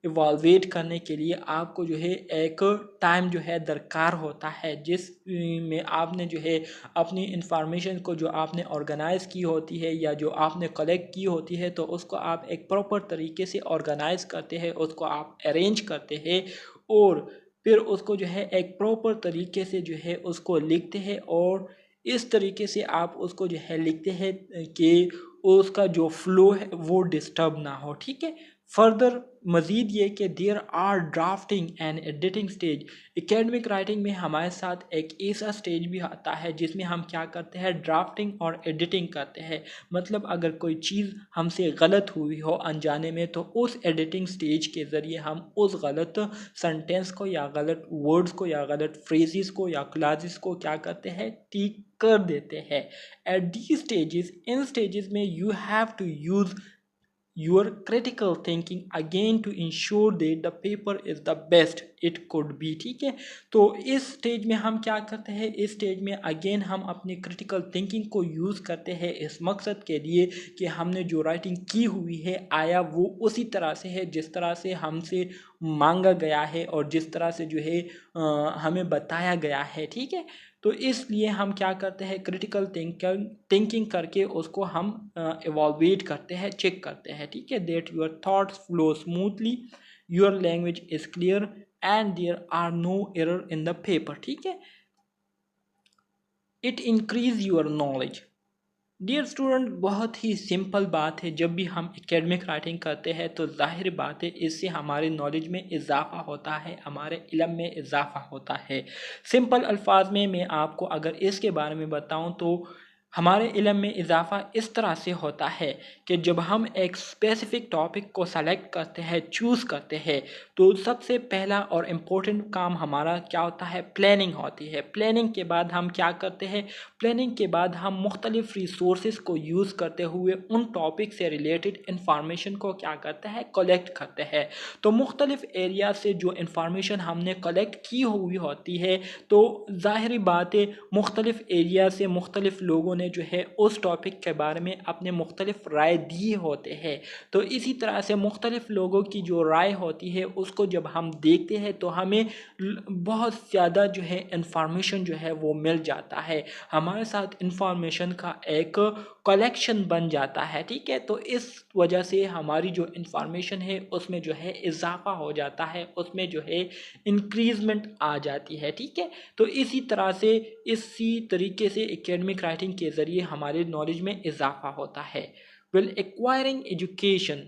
इवाल्वेट करने के लिए आपको जो है एक टाइम जो है दरकार होता है, जिस में आपने जो है अपनी इंफॉर्मेशन को जो आपने ऑर्गेनाइज की होती है या जो आपने कलेक्ट की होती है तो उसको आप एक प्रॉपर तरीके से ऑर्गेनाइज करते हैं, उसको आप अरेंज करते हैं और फिर उसको जो है एक प्रॉपर तरीके से जो है उसको लिखते हैं और इस तरीके से आप उसको जो है लिखते हैं कि उसका जो फ्लो है वो डिस्टर्ब ना हो, ठीक है। फर्दर मज़ीद ये कि there are drafting and editing stage. Academic writing में हमारे साथ एक ऐसा स्टेज भी आता है जिसमें हम क्या करते हैं, ड्राफ्टिंग और एडिटिंग करते हैं। मतलब अगर कोई चीज़ हमसे गलत हुई हो अनजाने में तो उस एडिटिंग स्टेज के ज़रिए हम उस गलत सेंटेंस को या गलत वर्ड्स को या गलत फ्रेजेस को या क्लासेस को क्या करते हैं, ठीक कर देते हैं। एट दी स्टेजेस, इन स्टेजेस में you have to use your critical thinking again to ensure that the paper is the best it could be, ठीक है। तो इस स्टेज में हम क्या करते हैं, इस स्टेज में अगेन हम अपनी क्रिटिकल थिंकिंग को यूज़ करते हैं इस मकसद के लिए कि हमने जो राइटिंग की हुई है आया वो उसी तरह से है जिस तरह से हमसे मांगा गया है और जिस तरह से जो है हमें बताया गया है, ठीक है। तो इसलिए हम क्या करते हैं, क्रिटिकल थिंकिंग करके उसको हम इवॉल्वेट करते हैं, चेक करते हैं, ठीक है। That your thoughts flow smoothly, your language is clear and there are no error in the paper, ठीक है। It increase your knowledge. Dear student, बहुत ही सिंपल बात है, जब भी हम एकेडमिक राइटिंग करते हैं तो जाहिर बात है इससे हमारे नॉलेज में इजाफ़ा होता है, हमारे इल्म में इजाफ़ा होता है। सिंपल अल्फाज में मैं आपको अगर इसके बारे में बताऊं तो हमारे इल्म में इजाफ़ा इस तरह से होता है कि जब हम एक स्पेसिफ़िक टॉपिक को सेलेक्ट करते हैं, चूज़ करते हैं, तो सबसे पहला और इम्पोर्टेंट काम हमारा क्या होता है, प्लानिंग होती है। प्लानिंग के बाद हम क्या करते हैं, प्लानिंग के बाद हम मुख्तलिफ रिसोर्सेज को यूज़ करते हुए उन टॉपिक से रिलेटेड इंफॉर्मेशन को क्या करते हैं, कलेक्ट करते हैं। तो मुख्तलिफ एरिया से जो इंफॉर्मेशन हमने कलेक्ट की हुई होती है तो ज़ाहिरी बात है मुख्तलिफ एरिया से मुख्तलिफ लोगों ने जो है उस टॉपिक के बारे में अपने मुख्तलिफ राय दिए होते हैं। तो इसी तरह से मुख्तलिफ लोगों की जो राय होती है उसको जब हम देखते हैं तो हमें बहुत ज़्यादा जो है इंफॉर्मेशन जो है वो मिल जाता है, हमारे साथ इंफॉर्मेशन का एक कलेक्शन बन जाता है, ठीक है। तो इस वजह से हमारी जो इंफॉर्मेशन है उसमें जो है इजाफा हो जाता है, उसमें जो है इंक्रीजमेंट आ जाती है, ठीक है। तो इसी तरीके से एकेडमिक राइटिंग के ज़रिए हमारे नॉलेज में इजाफा होता है। Well, acquiring education,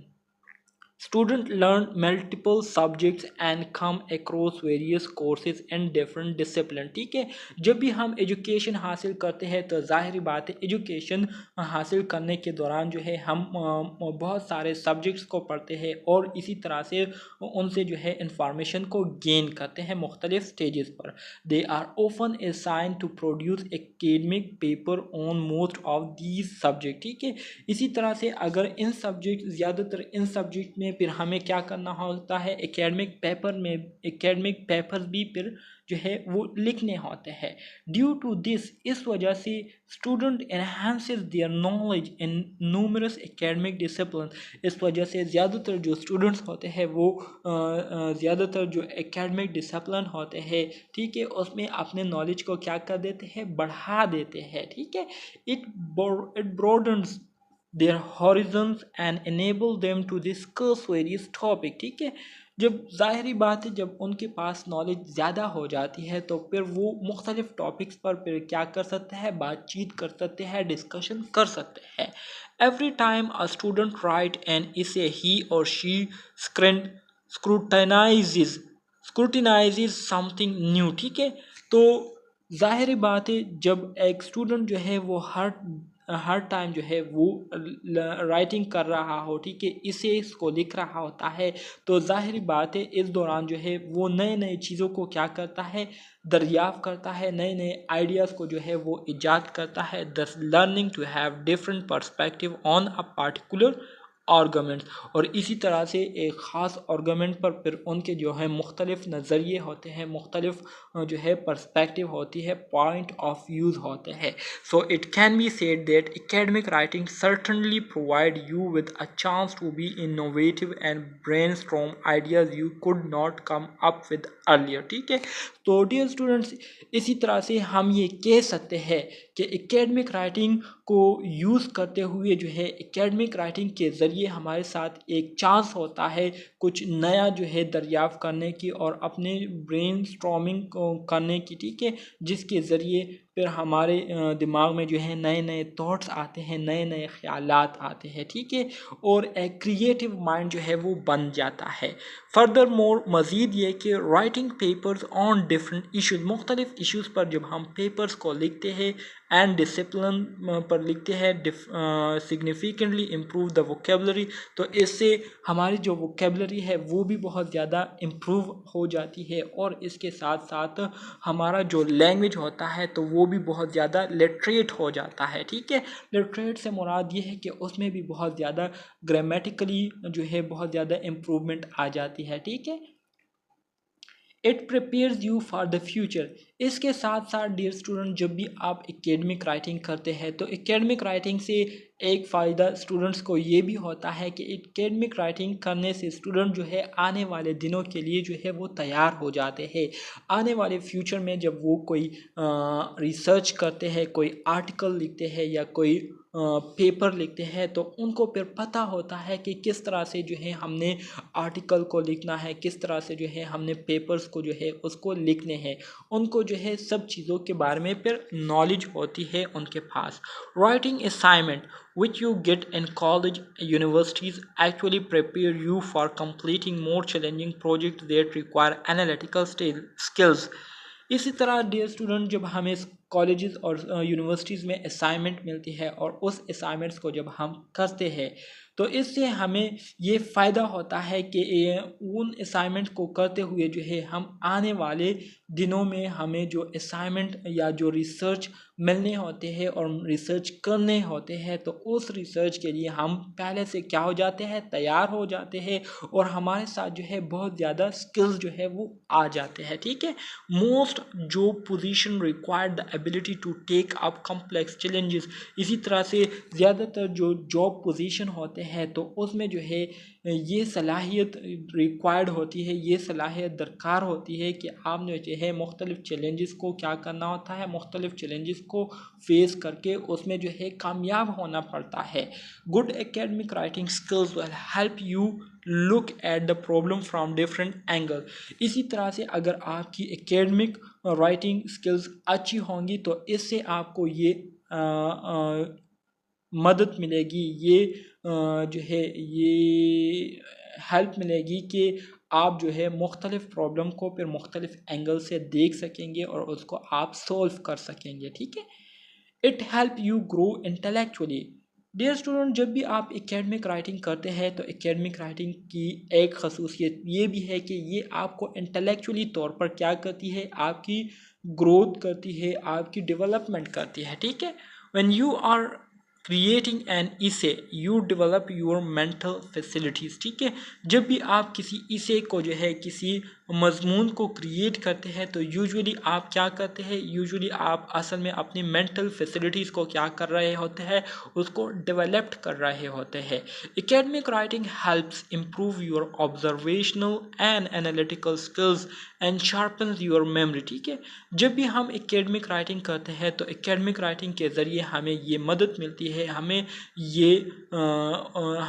students learn multiple subjects and come across various courses and different discipline, ठीक है। जब भी हम एजुकेशन हासिल करते हैं तो ज़ाहिर बात है एजुकेशन हासिल करने के दौरान जो है हम बहुत सारे सब्जेक्ट्स को पढ़ते हैं और इसी तरह से उनसे जो है इंफॉर्मेशन को गेन करते हैं मुख्तलिफ स्टेजेस पर। They are often assigned to produce academic paper on most of these subject, ठीक है। इसी तरह से अगर इन सब्जेक्ट ज़्यादातर इन सब्जेक्ट में फिर हमें क्या करना होता है, एकेडमिक पेपर्स भी फिर जो है वो लिखने होते हैं। ड्यू टू दिस, इस वजह से student enhances their knowledge in numerous academic discipline. इस वजह से ज़्यादातर जो स्टूडेंट्स होते हैं वो ज़्यादातर जो एकेडमिक डिसिप्लिन होते हैं, ठीक है, उसमें अपने नॉलेज को क्या कर देते हैं, बढ़ा देते हैं, ठीक है। It broadens their horizons and enable them to discuss various topic, ठीक है। जब ज़ाहिरी बात है जब उनके पास नॉलेज ज़्यादा हो जाती है तो फिर वो मुख्तलिफ़ टॉपिक्स पर फिर क्या कर सकते हैं, बातचीत कर सकते हैं, डिस्कशन कर सकते हैं। Every time a student right and इसे ही और शी स्क्रूटनाइजेज स्क्रूटिनाइजेज समथिंग न्यू, ठीक है। तो ज़ाहिर बात है जब एक स्टूडेंट जो है वो हर टाइम जो है वो राइटिंग कर रहा हो, ठीक है, इसे इसको लिख रहा होता है, तो ज़ाहिर बात है इस दौरान जो है वो नए नए चीज़ों को क्या करता है, दरियाफ़्त करता है, नए नए आइडियाज़ को जो है वो ईजाद करता है। Thus learning to have different perspective on a particular argument, और इसी तरह से एक ख़ास आर्गूमेंट पर फिर उनके जो है मुख्तलिफ नज़रिए होते हैं, मुख्तलिफ जो है पर्सपेक्टिव होती है, पॉइंट ऑफ व्यूज़ होते हैं। So it can be said that academic writing certainly provide you with a chance to be innovative and brainstorm ideas you could not come up with earlier, ठीक है। तो dear students, इसी तरह से हम ये कह सकते हैं कि एकेडमिक राइटिंग को यूज़ करते हुए जो है एकेडमिक राइटिंग के ज़रिए हमारे साथ एक चांस होता है कुछ नया जो है दरियाफ़्त करने की और अपने ब्रेन स्टॉर्मिंग करने की, ठीक है, जिसके ज़रिए फिर हमारे दिमाग में जो है नए नए थॉट्स आते हैं, नए नए ख्यालात आते हैं, ठीक है, और एक क्रिएटिव माइंड जो है वो बन जाता है। फर्दर मोर मज़ीद ये कि writing papers on different issues, मुख्तलिफ इशूज़ पर जब हम पेपर्स को लिखते हैं एंड डिसिप्लिन पर लिखते हैं, सिग्निफिकेंटली इम्प्रूव द वोकेबलरी, तो इससे हमारी जो वोकेबलरी है वो भी बहुत ज़्यादा इम्प्रूव हो जाती है, और इसके साथ साथ हमारा जो लैंग्वेज होता है तो वो भी बहुत ज़्यादा लिटरेट हो जाता है, ठीक है। लिटरेट से मुराद ये है कि उसमें भी बहुत ज़्यादा ग्रामेटिकली जो है बहुत ज़्यादा इम्प्रूवमेंट आ जाती है, ठीक है। It prepares you for the future. इसके साथ साथ डियर स्टूडेंट, जब भी आप एकेडमिक राइटिंग करते हैं तो एकेडमिक राइटिंग से एक फ़ायदा स्टूडेंट्स को ये भी होता है कि एकेडमिक राइटिंग करने से स्टूडेंट जो है आने वाले दिनों के लिए जो है वो तैयार हो जाते हैं। आने वाले फ्यूचर में जब वो कोई रिसर्च करते हैं, कोई आर्टिकल लिखते हैं या कोई पेपर लिखते हैं, तो उनको फिर पता होता है कि किस तरह से जो है हमने आर्टिकल को लिखना है, किस तरह से जो है हमने पेपर्स को जो है उसको लिखने हैं, उनको जो है सब चीज़ों के बारे में फिर नॉलेज होती है उनके पास। Writing assignment which you get in college universities actually prepare you for completing more challenging projects that require analytical skills। इसी तरह डियर स्टूडेंट, जब हमें कॉलेजेस और यूनिवर्सिटीज़ में असाइनमेंट मिलती है और उस असाइनमेंट्स को जब हम करते हैं तो इससे हमें ये फ़ायदा होता है कि उन असाइनमेंट को करते हुए जो है हम आने वाले दिनों में हमें जो असाइनमेंट या जो रिसर्च मिलने होते हैं और रिसर्च करने होते हैं, तो उस रिसर्च के लिए हम पहले से क्या हो जाते हैं, तैयार हो जाते हैं, और हमारे साथ जो है बहुत ज़्यादा स्किल्स जो है वो आ जाते हैं, ठीक है। मोस्ट जो position required the ability to take up complex challenges, इसी तरह से ज़्यादातर जो जॉब पोजीशन होते हैं तो उसमें जो है ये सलाहियत रिक्वायर्ड होती है, ये सलाहियत दरकार होती है कि आपने जो है मुख्तलिफ़ चैलेंजेस को क्या करना होता है, मुख्तलिफ़ चैलेंजेस को फेस करके उसमें जो है कामयाब होना पड़ता है। Good academic writing skills will help you look at the problem from different angle. इसी तरह से अगर आपकी एकेडमिक राइटिंग स्किल्स अच्छी होंगी तो इससे आपको ये मदद मिलेगी, ये जो है ये हेल्प मिलेगी कि आप जो है मुख्तलिफ़ प्रॉब्लम को फिर मुख्तलिफ़ एंगल से देख सकेंगे और उसको आप सॉल्व कर सकेंगे, ठीक है। It help you grow intellectually. Dear student, जब भी आप एकेडमिक राइटिंग करते हैं तो एकेडमिक राइटिंग की एक खसूसियत ये भी है कि ये आपको इंटेलेक्चुअली तौर पर क्या करती है, आपकी ग्रोथ करती है, आपकी डेवलपमेंट करती है, ठीक है। When you are creating an essay you develop your mental facilities, ठीक है। जब भी आप किसी इसे को जो है किसी मजमून को क्रिएट करते हैं तो यूजुअली आप क्या करते हैं, यूजुअली आप असल में अपनी मेंटल फैसिलिटीज़ को क्या कर रहे होते हैं, उसको डेवलप कर रहे होते हैं। Academic writing helps improve your observational and analytical skills and sharpens your memory. ठीक है, जब भी हम एकेडमिक राइटिंग करते हैं तो एकेडमिक राइटिंग के ज़रिए हमें ये मदद मिलती है, हमें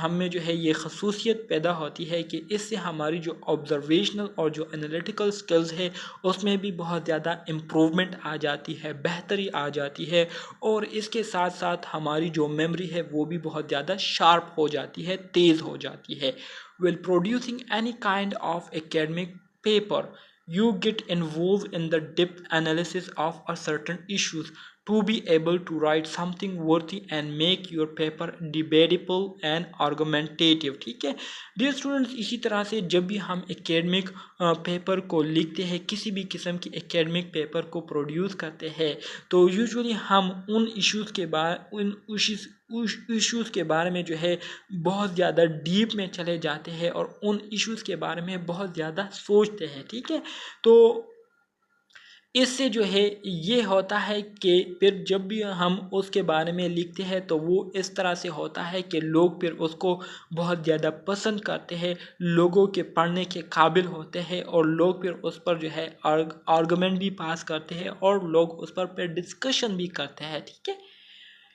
हमें जो है ये खसूसियत पैदा होती है कि इससे हमारी जो ऑब्जर्वेशनल और जो एनालिटिकल स्किल्स है उसमें भी बहुत ज़्यादा इम्प्रूवमेंट आ जाती है, बेहतरी आ जाती है, और इसके साथ साथ हमारी जो मेमोरी है वो भी बहुत ज़्यादा शार्प हो जाती है, तेज़ हो जाती है। While producing any kind of academic paper, you get involved in the depth analysis of a certain issues to be able to write something worthy and make your paper debatable and argumentative। ठीक है dear students, इसी तरह से जब भी हम academic paper को लिखते हैं, किसी भी किस्म की एकेडमिक पेपर को प्रोड्यूस करते हैं, तो यूजुअली हम उन इश्यूज़ के बारे में जो है बहुत ज़्यादा डीप में चले जाते हैं और उन इश्यूज़ के बारे में बहुत ज़्यादा सोचते हैं। ठीक है, तो इससे जो है ये होता है कि फिर जब भी हम उसके बारे में लिखते हैं तो वो इस तरह से होता है कि लोग फिर उसको बहुत ज़्यादा पसंद करते हैं, लोगों के पढ़ने के काबिल होते हैं, और लोग फिर उस पर जो है आर्गुमेंट भी पास करते हैं और लोग उस पर फिर डिस्कशन भी करते हैं। ठीक है,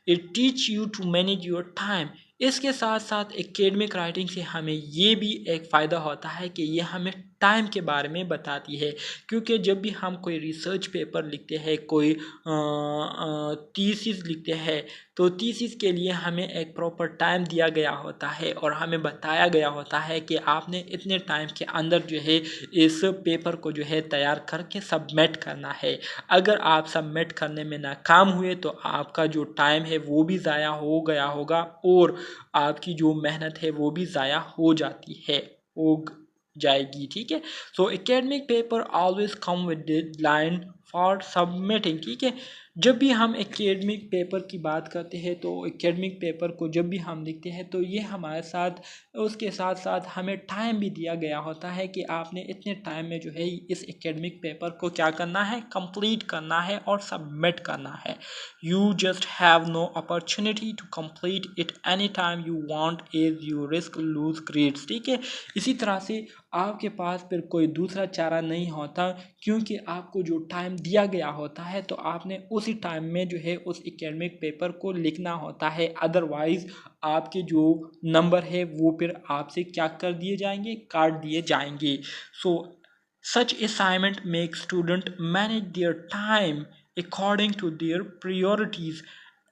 it teach you to manage your time. इसके साथ साथ एकेडमिक राइटिंग से हमें ये भी एक फ़ायदा होता है कि ये हमें टाइम के बारे में बताती है, क्योंकि जब भी हम कोई रिसर्च पेपर लिखते हैं, कोई थीसिस लिखते हैं, तो थीसिस के लिए हमें एक प्रॉपर टाइम दिया गया होता है और हमें बताया गया होता है कि आपने इतने टाइम के अंदर जो है इस पेपर को जो है तैयार करके सबमिट करना है। अगर आप सबमिट करने में नाकाम हुए तो आपका जो टाइम है वो भी ज़ाया हो गया होगा और आपकी जो मेहनत है वो भी ज़ाया हो जाती है, हो जाएगी। ठीक है, so academic paper always come with deadline for submitting. ठीक है, जब भी हम एकेडमिक पेपर की बात करते हैं तो एकेडमिक पेपर को जब भी हम लिखते हैं तो ये हमारे साथ, उसके साथ साथ हमें टाइम भी दिया गया होता है कि आपने इतने टाइम में जो है इस एकेडमिक पेपर को क्या करना है, कंप्लीट करना है और सबमिट करना है। You just have no opportunity to complete it any time you want as you risk lose grades. ठीक है, इसी तरह से आपके पास फिर कोई दूसरा चारा नहीं होता, क्योंकि आपको जो टाइम दिया गया होता है तो आपने उसी टाइम में जो है उस एकेडमिक पेपर को लिखना होता है, अदरवाइज आपके जो नंबर है वो फिर आपसे क्या कर दिए जाएंगे, काट दिए जाएंगे। So such assignment make student manage their time according to their priorities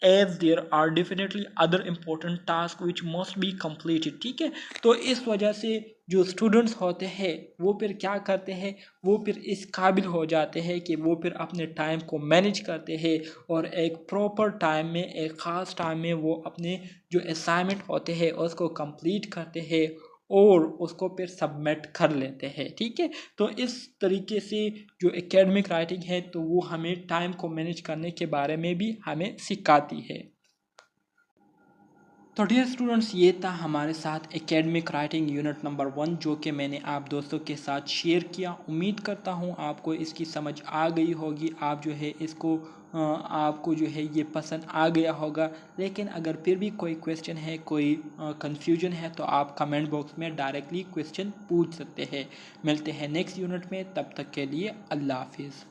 as there are definitely other important tasks which must be completed। ठीक है, तो इस वजह से जो स्टूडेंट्स होते हैं वो फिर क्या करते हैं, वो फिर इस काबिल हो जाते हैं कि वो फिर अपने टाइम को मैनेज करते हैं और एक प्रॉपर टाइम में, एक ख़ास टाइम में वो अपने जो असाइनमेंट होते हैं उसको कंप्लीट करते हैं और उसको फिर सबमिट कर लेते हैं। ठीक है, तो इस तरीके से जो एकेडमिक राइटिंग है तो वो हमें टाइम को मैनेज करने के बारे में भी हमें सिखाती है। तो डियर स्टूडेंट्स, ये था हमारे साथ एकेडमिक राइटिंग यूनिट नंबर 1 जो कि मैंने आप दोस्तों के साथ शेयर किया। उम्मीद करता हूँ आपको इसकी समझ आ गई होगी, आप जो है इसको आपको जो है ये पसंद आ गया होगा। लेकिन अगर फिर भी कोई क्वेश्चन है, कोई कंफ्यूजन है, तो आप कमेंट बॉक्स में डायरेक्टली क्वेश्चन पूछ सकते हैं। मिलते हैं नेक्स्ट यूनिट में, तब तक के लिए अल्लाह हाफिज़।